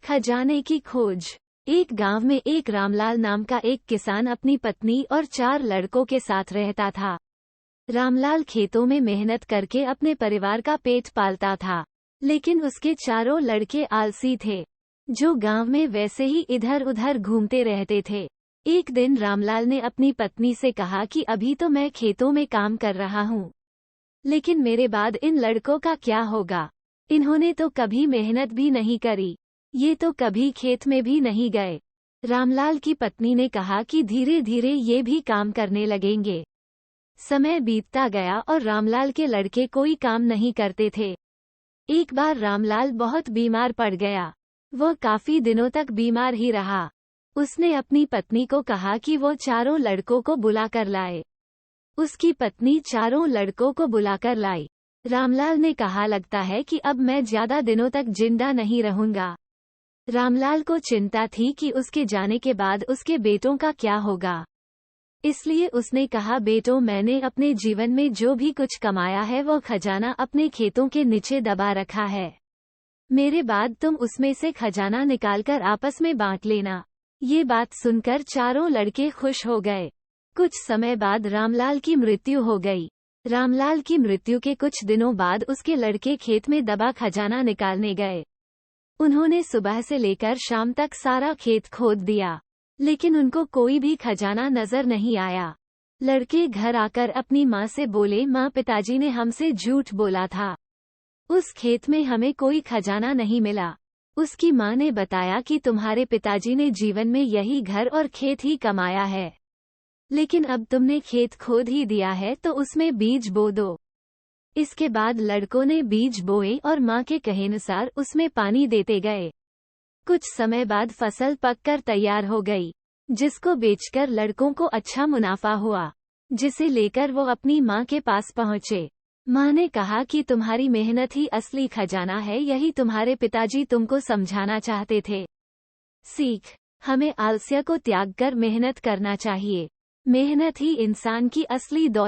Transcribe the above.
खजाने की खोज। एक गांव में एक रामलाल नाम का एक किसान अपनी पत्नी और 4 लड़कों के साथ रहता था। रामलाल खेतों में मेहनत करके अपने परिवार का पेट पालता था, लेकिन उसके चारों लड़के आलसी थे, जो गांव में वैसे ही इधर उधर घूमते रहते थे। एक दिन रामलाल ने अपनी पत्नी से कहा कि अभी तो मैं खेतों में काम कर रहा हूँ, लेकिन मेरे बाद इन लड़कों का क्या होगा? इन्होंने तो कभी मेहनत भी नहीं करी, ये तो कभी खेत में भी नहीं गए। रामलाल की पत्नी ने कहा कि धीरे धीरे ये भी काम करने लगेंगे। समय बीतता गया और रामलाल के लड़के कोई काम नहीं करते थे। एक बार रामलाल बहुत बीमार पड़ गया। वो काफी दिनों तक बीमार ही रहा। उसने अपनी पत्नी को कहा कि वो चारों लड़कों को बुलाकर लाए। उसकी पत्नी चारों लड़कों को बुलाकर लाई। रामलाल ने कहा, लगता है कि अब मैं ज्यादा दिनों तक जिंदा नहीं रहूंगा। रामलाल को चिंता थी कि उसके जाने के बाद उसके बेटों का क्या होगा। इसलिए उसने कहा, बेटों, मैंने अपने जीवन में जो भी कुछ कमाया है वो खजाना अपने खेतों के नीचे दबा रखा है। मेरे बाद तुम उसमें से खजाना निकालकर आपस में बांट लेना। ये बात सुनकर चारों लड़के खुश हो गए। कुछ समय बाद रामलाल की मृत्यु हो गई। रामलाल की मृत्यु के कुछ दिनों बाद उसके लड़के खेत में दबा खजाना निकालने गए। उन्होंने सुबह से लेकर शाम तक सारा खेत खोद दिया, लेकिन उनको कोई भी खजाना नजर नहीं आया। लड़के घर आकर अपनी माँ से बोले, माँ, पिताजी ने हमसे झूठ बोला था। उस खेत में हमें कोई खजाना नहीं मिला। उसकी माँ ने बताया कि तुम्हारे पिताजी ने जीवन में यही घर और खेत ही कमाया है, लेकिन अब तुमने खेत खोद ही दिया है तो उसमें बीज बो दो। इसके बाद लड़कों ने बीज बोए और माँ के कहेनुसार उसमें पानी देते गए। कुछ समय बाद फसल पककर तैयार हो गई, जिसको बेचकर लड़कों को अच्छा मुनाफा हुआ, जिसे लेकर वो अपनी माँ के पास पहुँचे। माँ ने कहा कि तुम्हारी मेहनत ही असली खजाना है, यही तुम्हारे पिताजी तुमको समझाना चाहते थे। सीख, हमें आलस्य को त्याग कर मेहनत करना चाहिए। मेहनत ही इंसान की असली दौलत